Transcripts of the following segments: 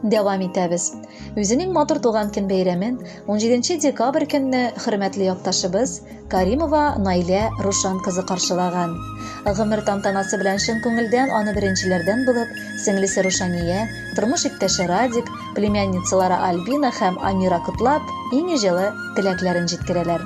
Дәвам итәбез. Үзенең матур туган көн бәйрәмен 17 декабрь көнне хөрмәтле якташыбыз Каримова Наилә Рушан кызы каршылаган. Гомер тантанасы белән чын күңелдән аны беренчеләрдән булып, сеңлесе Рушания, тормыш иптәше Радик, племянницалары Альбина һәм Амира котлап, иң җылы теләкләрен җиткерәләр.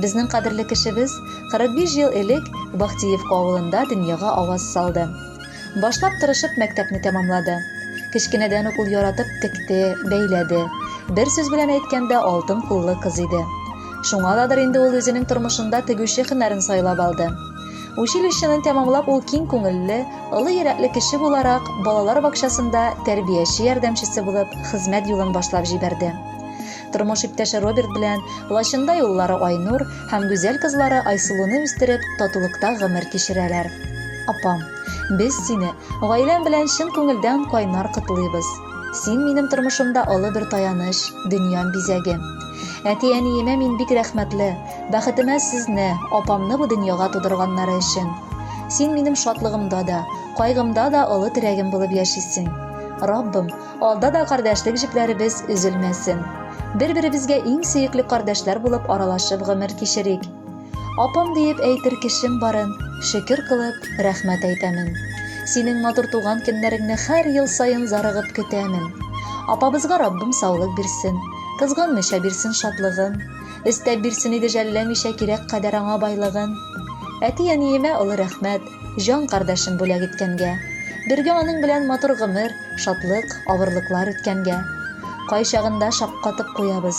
Безнең кадерле кешебез 45 ел элек Бахтиевка авылында дөньяга аваз салды. Башлап тырышып мәктәпне тәмамлады. Кечкенәдән ук ул яратып текте, бәйләде. Бер сүз белән әйткәндә алтын куллы кыз иде. Шуңадыр инде ул үзенең тормышында тегүче һөнәрен сайлап алды. Училищены тәмамлап ул киң күңелле, олы йөрәкле кеше буларак балалар бакчасында тәрбияче ярдәмчесе булып хезмәт юлын башлап җибәрде. Тормыш иптәше Роберт белән Лачында юллары Айнур һәм гүзәл кызлары Айсылуны үстереп, татулыкта гомер кичерәләр. Апам, без сине гаиләм белән чын күңелдән кайнар котлыйбыз. Син минем тормышымда олы бер таяныч, дөньям бизәге. Әти-әниемә мин бик рәхмәтле, бәхетемә сезне, апамны бу дөньяга тудырганнары өчен. Син минем шатлыгымда да, кайгымда да олы терәгем булып яшисең. Раббым, алда да кардәшлек җепләребез өзелмәсен. Бер-беребезгә иң сөекле кардәшләр булып аралашып гомер кичерик. Апам диеп әйтер кешем барын, шөкер кылып, рәхмәт әйтәмен. Синең матур туган көннәреңне һәр ел сайын зарыгып көтәмен. Апабызга Раббым саулык бирсен, кызганмыйча бирсен шатлыгын, өстәп бирсен иде жәлләмичә кирәк кадәр аңа байлыгын. Әти-әниемә олы рәхмәт, җан кардәшем бүләк иткәнгә. Бергә аның белән матур гомер, шатлык, авырлыклар үткәнгә. Кай чагында шаккатып куябыз.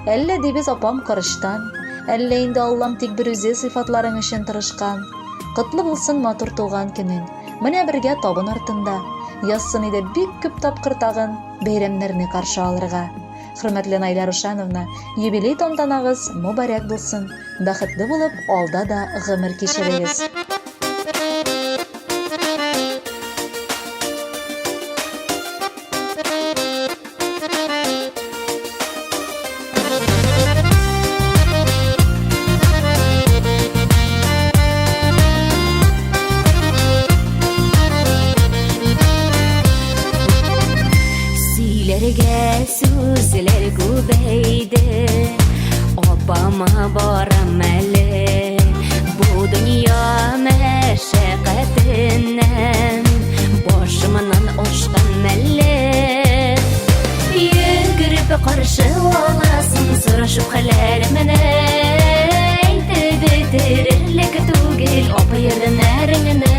Әллә дибез апам карыштан, әллә инде Аллам тик бер үзе сыйфатларың өчен тырышкан. Котлы булсын матур туган көнең. Менә бергә табын артында. Язсын иде бик күп тапкыр тагын бәйрәмнәрне каршы алырга. Хөрмәтле Наилә Рушановна, юбилей тантанагыз мөбарәк булсын. Бәхетле булып, алда да гомер кичерегез. Сүзләр күбәйде, апама барам әле, бу дөнья мәшәкатеннән башымнан ашкан мәлле. Йөгереп каршы аласың, сорашып хәлләремне, әйтеп бетерерлек түгел апа ярдәмләреңне.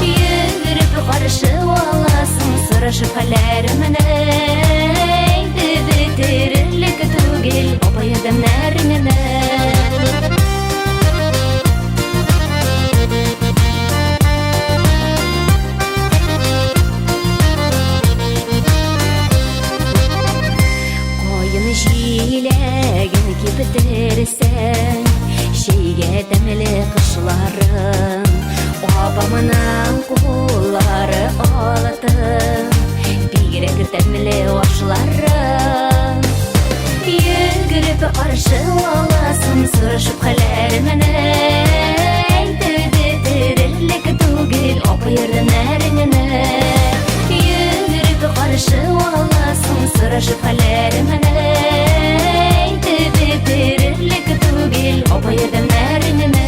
Йөгереп каршы аласың, сорашып хәлләремне, бетерерлек түгел апа ярдәмләреңне. Кайын җиләген киптерсәң, шәйгә тәмле кышларың, апамның куллары алтын, бигрәк тәмле ашларың. Йөгереп каршы аласың, сорашып хәлләремне, әйтеп бетерерлек түгел апа ярдәмләреңне. Йөгереп каршы аласың, сорашып хәлләремне, әйтеп бетерерлек түгел апа ярдәмләреңне.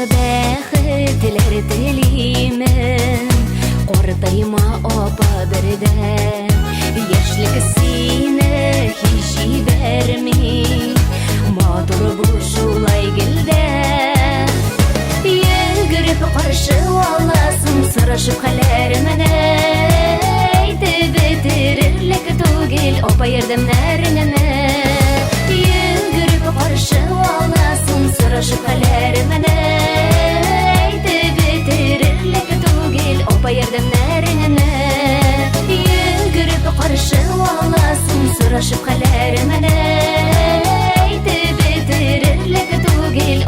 Бәхетләр телимен, картайма апа бердәм, яшьлек сине һич җибәрми, матур бу шулай гөлдәм. Йөгереп каршы аласың, сорашып хәлләремне, әйтеп бетерерлек түгел апа ярдәмләреңне. Йөгереп каршы аласың, сорашып хәлләремне, әйтеп бетерерлек түгел апа ярдәмләреңне. Йөгереп каршы аласың, сорашып хәлләремне, әйтеп бетерерлек түгел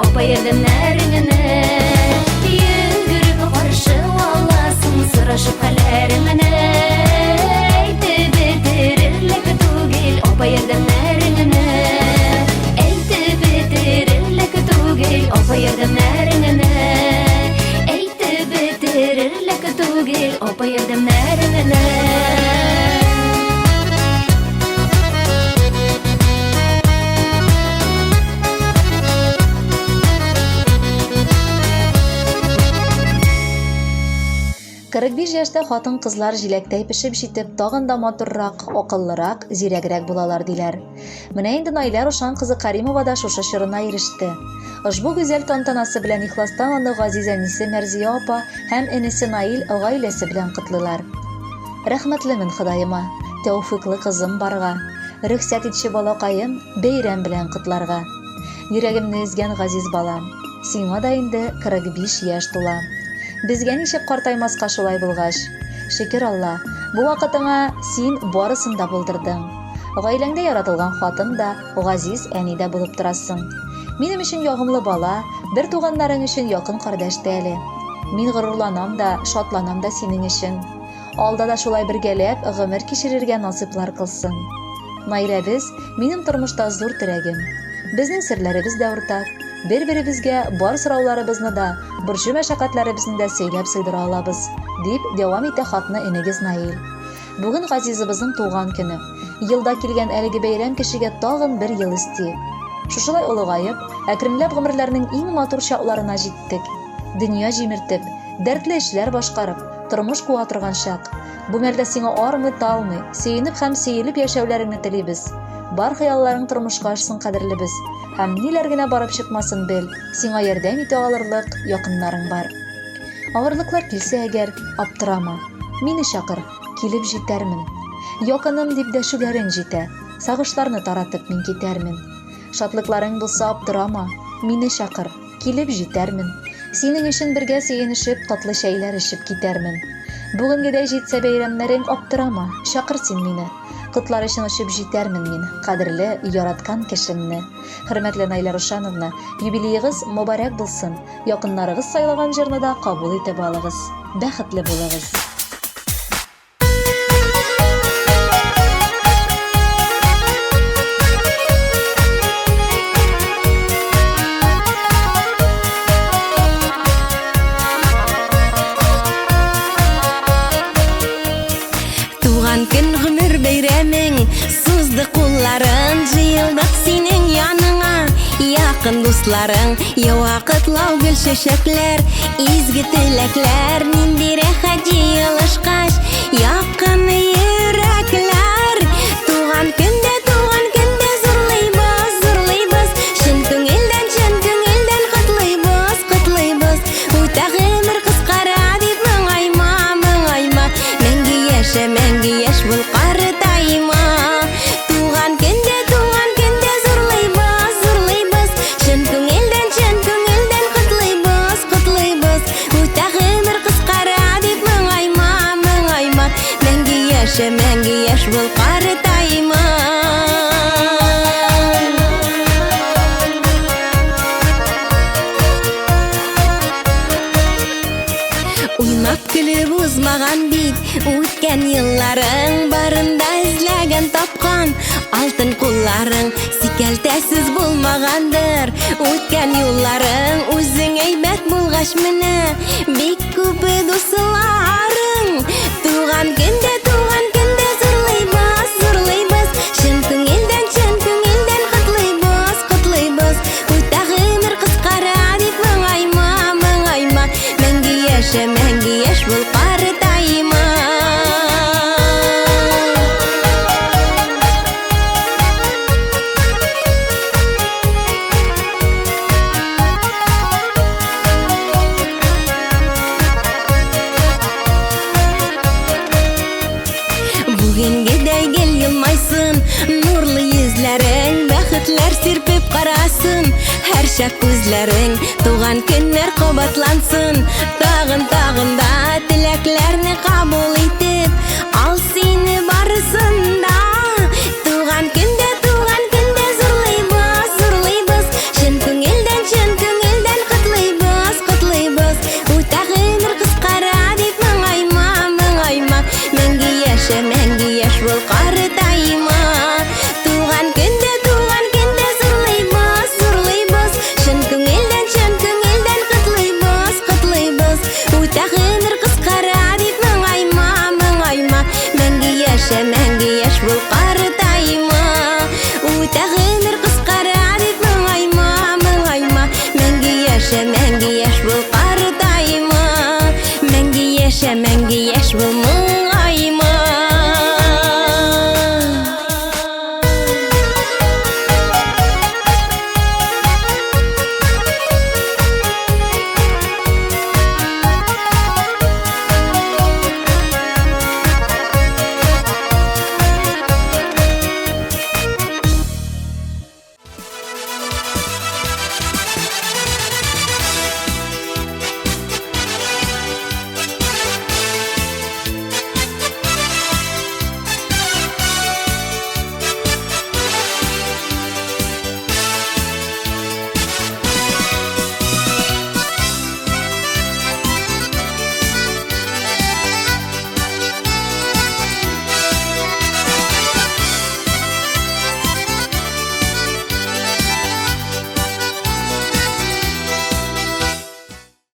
15 яшьтә хатын-кызлар җиләктәй пешеп җитеп, тагын да матуррак, акыллырак, зирәгрәк булалар диләр. Менә инде Наилә Рушан кызы Каримова да шушы чорына иреште. Ошбу гүзәл тантанасы белән ихластан аны Газиз әнисе Мәрзия апа һәм энесе Наил гаиләсе белән котлыйлар. Рәхмәтлемен Ходаема, тәүфыйклы кызым барга. Рөхсәт итче балакаем, бәйрәм белән котларга. Йөрәгемне өзгән газиз балам, сиңа да инде 45 яшь тула. Безгә ничек картаймаска шулай булгач? Шөкер Алла, бу вакытыңа син барысын да булдырдың. Гаиләңдә яратылган хатын да, газиз әни дә булып торасың. Минем өчен ягымлы бала, бер туганнарың өчен якын кардәш тә әле. Мин горурланам да, шатланам да синең өчен. Алда да шулай бергәләп гомер кичерергә насыйплар кылсын. Наиләбез минем тормышта зур терәгем. Безнең серләребез дә уртак. Бер-беребезгә бар сорауларыбызны да, борчу мәшәкатьләребезне дә сөйләп сыйдыра алабыз, дип дәвам итә хатны энегез Наил. Бүген газизыбызның туган көне. Елда килгән әлеге бәйрәм кешегә тагын бер ел исти. Шушылай олыгаеп, әкренләп гомерләрнең иң матур чакларына җиттек. Дөнья җимертеп, дәртле эшләр башкарып, тормыш куа торган чак. Бу мәлдә сиңа армый-талмый, сөенеп һәм сөелеп яшәүләреңне телибез. Бар хыялларың тормышка ашсын кадерлебез. Һәм ниләр генә барып чыкмасын бел, сиңа ярдәм итә алырлык якыннарың бар. Авырлыклар килсә әгәр, аптырама. Мине чакыр, килеп җитәрмен. Якыным дип дәшүләрең җитә, сагышларны таратып мин китәрмен. Шатлыкларың булса аптырама, мине чакыр, килеп җитәрмен. Синең өчен бергә сөенешеп, татлы чәйләр эчеп китәрмен. Бүгенгедәй җитсә бәйрәмнәрең, аптырама, чакыр син мине. Котлар өчен очып җитәрмен мин, кадерле, яраткан кешемне. Хөрмәтле Наилә Рушановна, юбилеегыз мөбарәк булсын. Якыннарыгыз сайлаган җырны да кабул итеп алыгыз. Бәхетле булыгыз. Көн гомер бәйрәмең, сузды кулларың, җыелдык синең яныңа, якын дусларың, ява котлау гөл чәчәкләр, изге теләкләр, нинди рәхәт җыелышкач, якын йөрәкләр. Туган көндә зурлыйбыз, чын күңелдән котлыйбыз. Үтә гомер кыскара дип моңайма, мәңге яшә, мәңге яшь бул картайма. Туган көндә зурлыйбыз, чын күңелдән котлыйбыз. Үтә гомер кыскара дип моңайма, мәңге яшь бул картайма. Уйнап көлеп узмаган бит, үткән елларың, барында эзләгән тапкан алтын кулларың, сикәлтәсез булмагандыр. Үткән юлларың, үзең әйбәт булгач менә, бик күп дусларың. Туган көндә зурлыйбыз, чын күңелдән котлыйбыз. Үтә гомер кыскара дип моңайма, мәңге яшь бул картайма. Бүгенгедәй гел елмайсын, нурлы йөзләрең, бәхетләр сирпеп карасын, һәр чак күзләрең, туган көннәр кабатлансын. Тагын да теләкләрне кабул ит.